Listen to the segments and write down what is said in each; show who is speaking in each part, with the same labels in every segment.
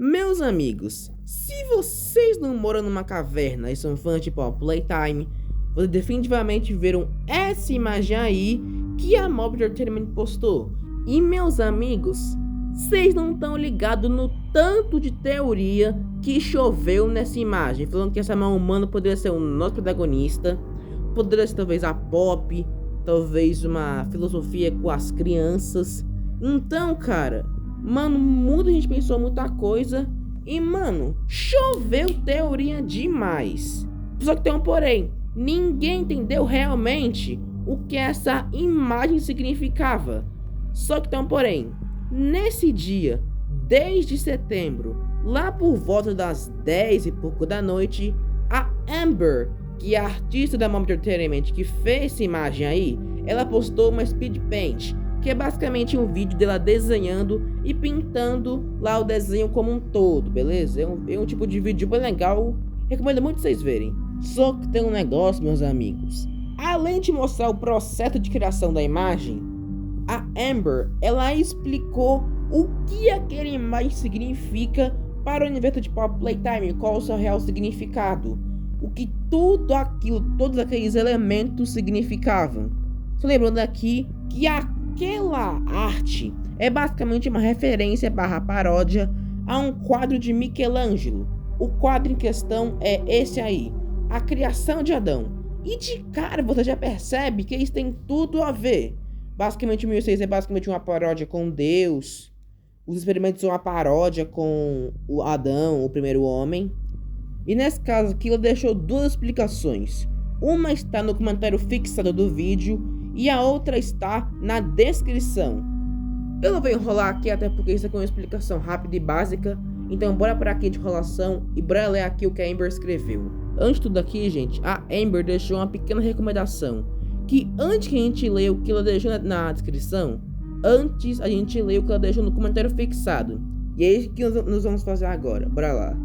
Speaker 1: Meus amigos, se vocês não moram numa caverna e são fãs de Pop Playtime, vocês definitivamente viram essa imagem aí que a Mob Entertainment postou. E meus amigos, vocês não estão ligados no tanto de teoria que choveu nessa imagem, falando que essa mão humana poderia ser o nosso protagonista, poderia ser talvez a Pop, talvez uma filosofia com as crianças. Então, cara, mano, muita gente pensou muita coisa e, mano, choveu teoria demais. Só que tem um porém, ninguém entendeu realmente o que essa imagem significava. Só que tem um porém, nesse dia, desde setembro, lá por volta das 10 e pouco da noite, a Amber, que é a artista da Mob Entertainment que fez essa imagem aí, ela postou uma speed paint, que é basicamente um vídeo dela desenhando e pintando lá o desenho como um todo, beleza? É um tipo de vídeo bem legal, recomendo muito vocês verem. Só que tem um negócio, meus amigos, além de mostrar o processo de criação da imagem, a Amber, ela explicou o que aquela imagem significa para o universo de Pop Playtime, qual o seu real significado, o que tudo aquilo, todos aqueles elementos significavam. Só lembrando aqui que aquela arte é basicamente uma referência barra paródia a um quadro de Michelangelo. O quadro em questão é esse aí, a criação de Adão. E de cara você já percebe que isso tem tudo a ver. Basicamente o 1006 é basicamente uma paródia com Deus. Os experimentos são uma paródia com o Adão, o primeiro homem. E nesse caso aqui ela deixou duas explicações. Uma está no comentário fixado do vídeo e a outra está na descrição. Eu não vou enrolar aqui, até porque isso aqui é uma explicação rápida e básica. Então bora para aqui de enrolação e bora ler aqui o que a Amber escreveu. Antes de tudo aqui, gente, a Amber deixou uma pequena recomendação. Que antes que a gente lê o que ela deixou na descrição, antes a gente lê o que ela deixou no comentário fixado. E é isso que nós vamos fazer agora, bora lá.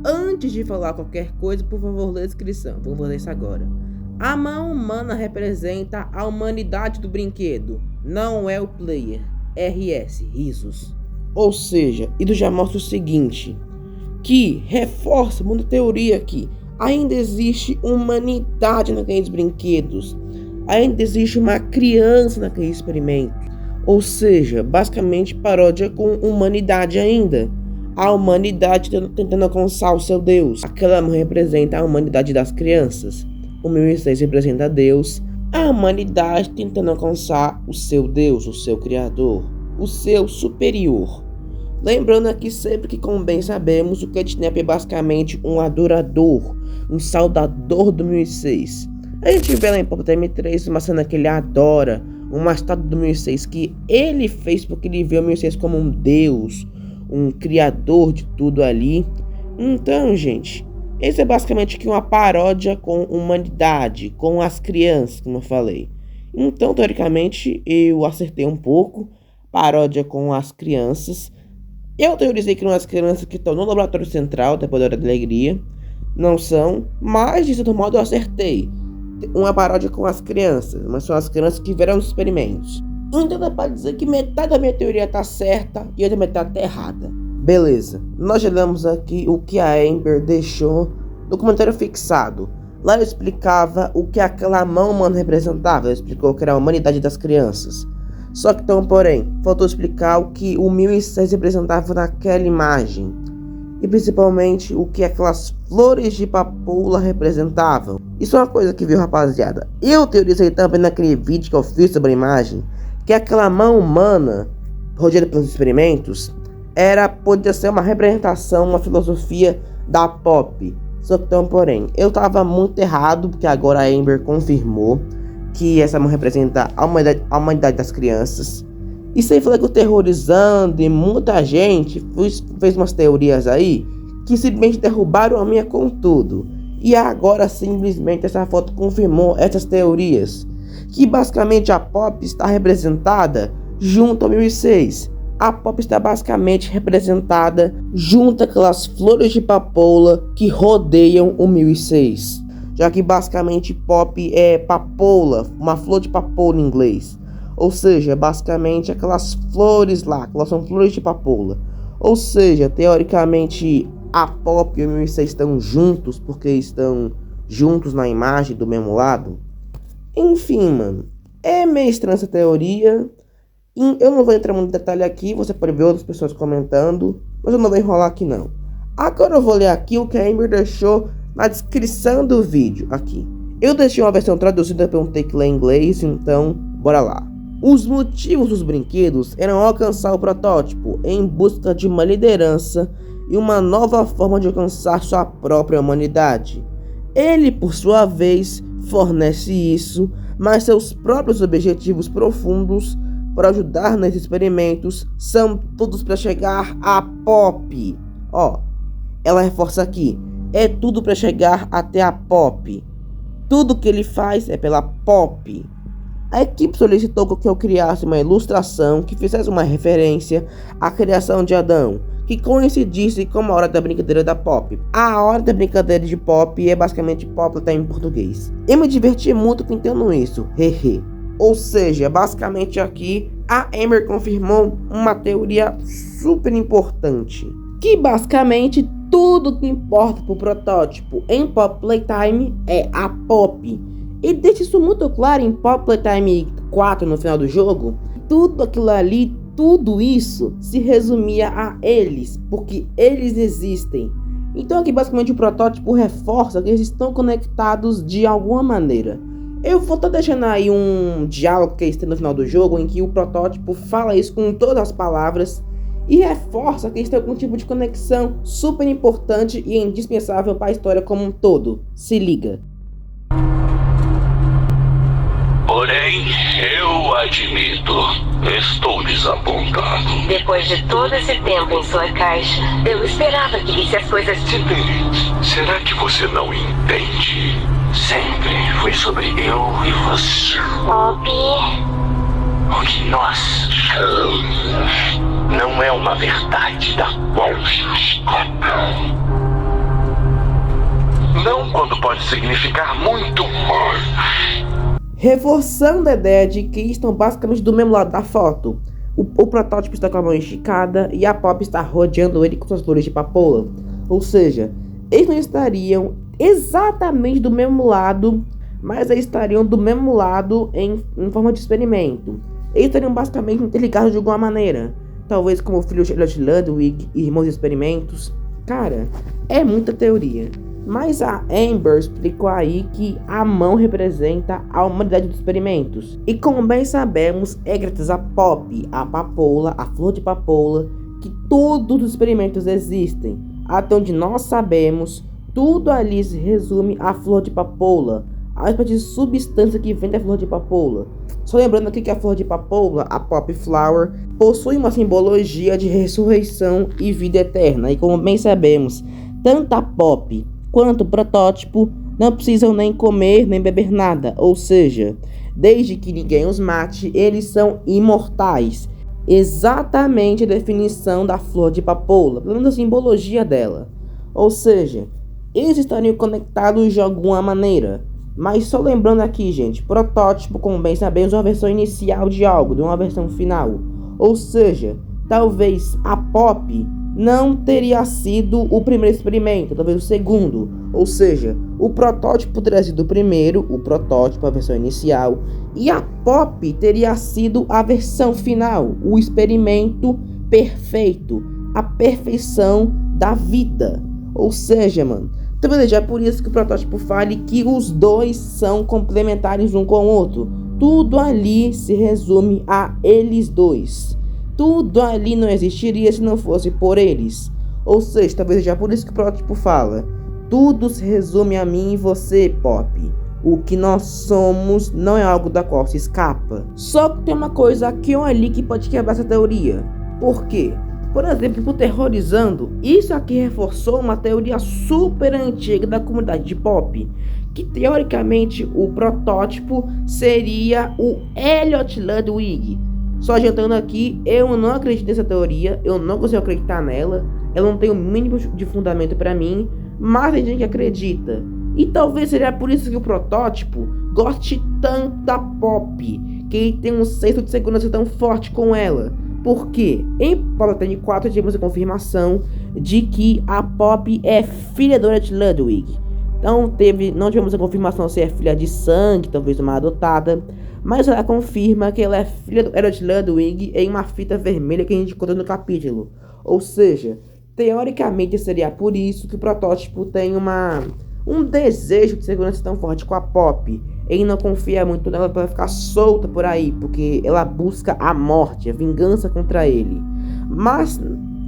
Speaker 1: Antes de falar qualquer coisa, por favor, lê a descrição. Vamos fazer isso agora. A mão humana representa a humanidade do brinquedo, não é o player. RS, risos. Ou seja, isso já mostra o seguinte, que reforça uma teoria que ainda existe humanidade naqueles brinquedos. Ainda existe uma criança naquele experimento. Ou seja, basicamente paródia com humanidade ainda. A humanidade tentando alcançar o seu Deus. Aquela mão representa a humanidade das crianças. O 1006 representa Deus. A humanidade tentando alcançar o seu Deus, o seu Criador, o seu superior. Lembrando aqui sempre que, como bem sabemos, o Catnap é basicamente um adorador, um saudador do 1006. A gente vê lá em Pop Time 3 uma cena que ele adora, uma estátua do 1006 que ele fez porque ele vê o 1006 como um deus, um criador de tudo ali. Então, gente, esse é basicamente aqui uma paródia com humanidade, com as crianças, como eu falei. Então, teoricamente, eu acertei um pouco, paródia com as crianças. Eu teorizei que não as crianças que estão no laboratório central, depois da Hora da Alegria, não são, mas de todo modo eu acertei. Uma paródia com as crianças, mas são as crianças que verão os experimentos. Então dá pra dizer que metade da minha teoria tá certa e outra metade tá errada. Beleza, nós já lemos aqui o que a Amber deixou no comentário fixado. Lá ela explicava o que aquela mão humana representava, ela explicou que era a humanidade das crianças. Só que então, porém, faltou explicar o que o 1006 representava naquela imagem. E principalmente o que aquelas flores de papoula representavam. Isso é uma coisa que viu, rapaziada. Eu teorizei também naquele vídeo que eu fiz sobre a imagem, que aquela mão humana, rodeada pelos experimentos, podia ser uma representação, uma filosofia da Pop. Só que então, porém, eu tava muito errado, porque agora a Amber confirmou que essa mão representa a humanidade das crianças. E sem falar que o Terrorizando e muita gente fez umas teorias aí que simplesmente derrubaram a minha com tudo. E agora simplesmente essa foto confirmou essas teorias. Que basicamente a Pop está representada junto ao 1006. A Pop está basicamente representada junto àquelas flores de papoula que rodeiam o 1006. Já que basicamente Pop é papoula, uma flor de papoula em inglês. Ou seja, basicamente aquelas flores lá, aquelas são flores de papoula. Ou seja, teoricamente a Pop e o MC estão juntos porque estão juntos na imagem do mesmo lado. Enfim, mano, é meio estranha essa teoria. Eu não vou entrar muito em detalhe aqui, você pode ver outras pessoas comentando, mas eu não vou enrolar aqui não. Agora eu vou ler aqui o que a Amber deixou na descrição do vídeo aqui. Eu deixei uma versão traduzida para um ter que ler em inglês, então bora lá. Os motivos dos brinquedos eram alcançar o protótipo em busca de uma liderança e uma nova forma de alcançar sua própria humanidade. Ele, por sua vez, fornece isso, mas seus próprios objetivos profundos para ajudar nesses experimentos são todos para chegar a Pop. Ó, ela reforça aqui, é tudo para chegar até a Pop. Tudo que ele faz é pela Pop. A equipe solicitou que eu criasse uma ilustração que fizesse uma referência à criação de Adão, que coincidisse com a hora da brincadeira da Pop. A hora da brincadeira de Pop é basicamente Pop até em português. Eu me diverti muito pintando isso, hehe. Ou seja, basicamente aqui a Amber confirmou uma teoria super importante, que basicamente tudo que importa pro protótipo em Pop Playtime é a Pop. E deixa isso muito claro em Pop Playtime 4 no final do jogo. Tudo aquilo ali, tudo isso se resumia a eles, porque eles existem. Então aqui basicamente o protótipo reforça que eles estão conectados de alguma maneira. Eu vou estar deixando aí um diálogo que tem no final do jogo, em que o protótipo fala isso com todas as palavras e reforça que eles têm algum tipo de conexão super importante e indispensável para a história como um todo. Se liga.
Speaker 2: Porém, eu admito, estou desapontado.
Speaker 3: Depois de todo esse tempo em sua caixa, eu esperava que visse as coisas
Speaker 2: Spirit, será que você não entende? Sempre foi sobre eu e você.
Speaker 3: Pop.
Speaker 2: O que nós chamamos não é uma verdade da qual não quando pode significar muito mais.
Speaker 1: Reforçando a ideia de que estão basicamente do mesmo lado da foto. O protótipo está com a mão esticada e a Pop está rodeando ele com suas flores de papoula. Ou seja, eles não estariam exatamente do mesmo lado, mas eles estariam do mesmo lado em forma de experimento. Eles estariam basicamente interligados de alguma maneira. Talvez como o filho Charlotte Ludwig e irmãos de experimentos. Cara, é muita teoria. Mas a Amber explicou aí que a mão representa a humanidade dos experimentos. E como bem sabemos, é graças a Pop, a papoula, a flor de papoula, que todos os experimentos existem. Até onde nós sabemos, tudo ali se resume à flor de papoula, a espécie de substância que vem da flor de papoula. Só lembrando aqui que a flor de papoula, a Pop Flower, possui uma simbologia de ressurreição e vida eterna. E como bem sabemos, tanto a Pop quanto o protótipo não precisam nem comer nem beber nada. Ou seja, desde que ninguém os mate, eles são imortais. Exatamente a definição da flor de papoula, pelo menos a simbologia dela. Ou seja, eles estariam conectados de alguma maneira. Mas só lembrando aqui, gente, protótipo, como bem sabemos, é uma versão inicial de algo, de uma versão final. Ou seja, talvez a Pop não teria sido o primeiro experimento, talvez o segundo. Ou seja, o protótipo teria sido o primeiro, o protótipo, a versão inicial, e a Pop teria sido a versão final, o experimento perfeito, a perfeição da vida. Ou seja, mano, talvez é por isso que o protótipo fale que os dois são complementares um com o outro. Tudo ali se resume a eles dois. Tudo ali não existiria se não fosse por eles. Ou seja, talvez seja por isso que o protótipo fala: tudo se resume a mim e você, Pop. O que nós somos não é algo da qual se escapa. Só que tem uma coisa aqui ou ali que pode quebrar essa teoria. Por quê? Por exemplo, por Terrorizando, isso aqui reforçou uma teoria super antiga da comunidade de Pop, que teoricamente o protótipo seria o Elliot Ludwig. Só adiantando aqui, eu não acredito nessa teoria, eu não consigo acreditar nela, ela não tem o mínimo de fundamento pra mim, mas tem gente que acredita. E talvez seja por isso que o protótipo goste tanto da Pop, que ele tem um senso de segurança tão forte com ela, Porque em Pop Playtime 4 tivemos a confirmação de que a Pop é filha do Elliot Ludwig. Então não tivemos a confirmação se é filha de sangue, talvez uma adotada, mas ela confirma que ela é filha do Elliot Ludwig em uma fita vermelha que a gente conta no capítulo. Ou seja, teoricamente seria por isso que o protótipo tem um desejo de segurança tão forte com a Pop. Ele não confia muito nela para ficar solta por aí, porque ela busca a morte, a vingança contra ele. Mas,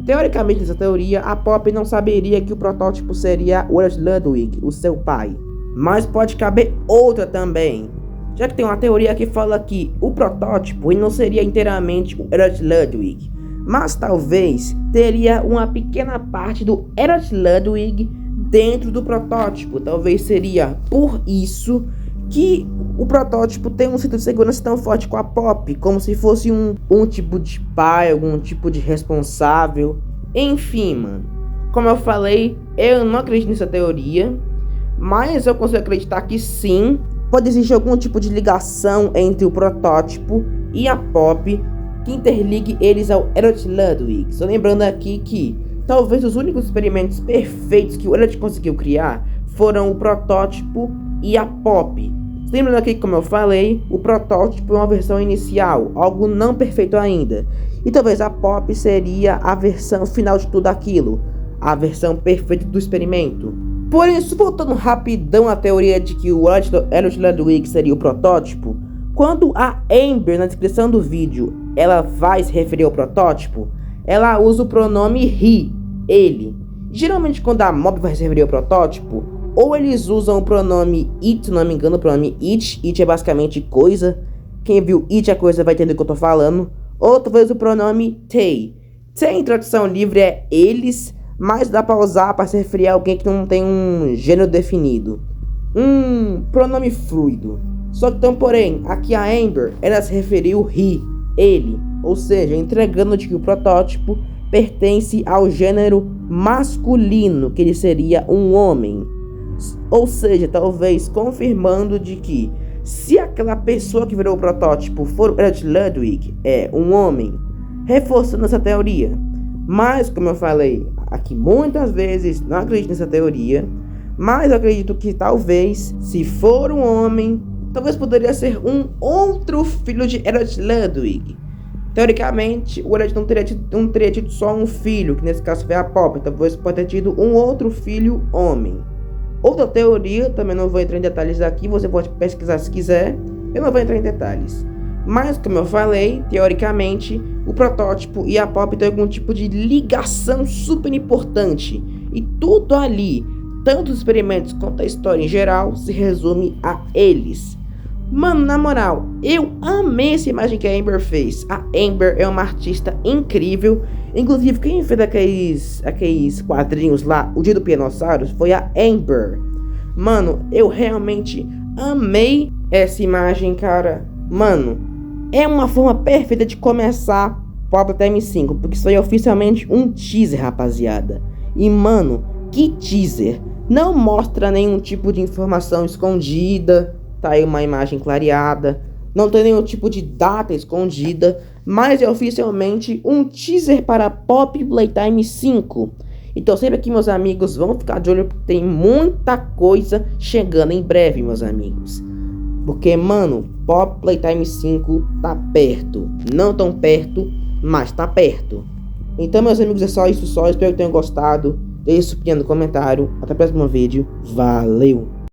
Speaker 1: teoricamente, nessa teoria, a Pop não saberia que o protótipo seria o Elliot Ludwig, o seu pai. Mas pode caber outra também, já que tem uma teoria que fala que o protótipo ele não seria inteiramente o Elliot Ludwig, mas talvez teria uma pequena parte do Elliot Ludwig dentro do protótipo. Talvez seria por isso que o protótipo tem um cinto de segurança tão forte com a Pop, como se fosse um tipo de pai, algum tipo de responsável. Enfim, mano, como eu falei, eu não acredito nessa teoria, mas eu consigo acreditar que sim, pode existir algum tipo de ligação entre o protótipo e a Pop que interligue eles ao Elliot Ludwig. Só lembrando aqui que talvez os únicos experimentos perfeitos que o Elliot conseguiu criar foram o protótipo e a Pop. Lembrando aqui que, como eu falei, o protótipo é uma versão inicial, algo não perfeito ainda. E talvez a Pop seria a versão final de tudo aquilo, a versão perfeita do experimento. Porém, voltando rapidão à teoria de que o Elliot Ludwig seria o protótipo, quando a Amber, na descrição do vídeo, ela vai se referir ao protótipo, ela usa o pronome he, ele. Geralmente quando a mob vai se referir ao protótipo, ou eles usam o pronome it, se não me engano, o pronome it é basicamente coisa. Quem viu it a coisa vai entender o que eu tô falando. Ou talvez o pronome they. They em tradução livre é eles, mas dá pra usar para se referir a alguém que não tem um gênero definido. Pronome fluido. Só que então, porém, aqui a Amber, ela se referiu he, ele. Ou seja, entregando de que o protótipo pertence ao gênero masculino, que ele seria um homem. Ou seja, talvez confirmando de que se aquela pessoa que virou o protótipo for o Elliot Ludwig, é um homem, reforçando essa teoria. Mas, como eu falei aqui muitas vezes, não acredito nessa teoria, mas eu acredito que talvez, se for um homem, talvez poderia ser um outro filho de Elliot Ludwig. Teoricamente, o Elliot não teria tido só um filho, que nesse caso foi a Pop, talvez pode ter tido um outro filho homem. Outra teoria, também não vou entrar em detalhes aqui, você pode pesquisar se quiser, eu não vou entrar em detalhes. Mas, como eu falei, teoricamente, o protótipo e a Pop têm algum tipo de ligação super importante. E tudo ali, tanto os experimentos quanto a história em geral, se resume a eles. Mano, na moral, eu amei essa imagem que a Amber fez. A Amber é uma artista incrível. Inclusive, quem fez aqueles quadrinhos lá, o Dia do Pianossauro, foi a Amber. Mano, eu realmente amei essa imagem, cara. Mano, é uma forma perfeita de começar Pop Playtime 5, porque isso aí é oficialmente um teaser, rapaziada. E, mano, que teaser! Não mostra nenhum tipo de informação escondida. Tá aí uma imagem clareada, não tem nenhum tipo de data escondida, mas é oficialmente um teaser para Pop Playtime 5. Então sempre aqui, meus amigos, vão ficar de olho porque tem muita coisa chegando em breve, meus amigos. Porque, mano, Pop Playtime 5 tá perto. Não tão perto, mas tá perto. Então, meus amigos, é só isso só. Espero que tenham gostado. Deixe sua opinião no comentário. Até o próximo vídeo. Valeu!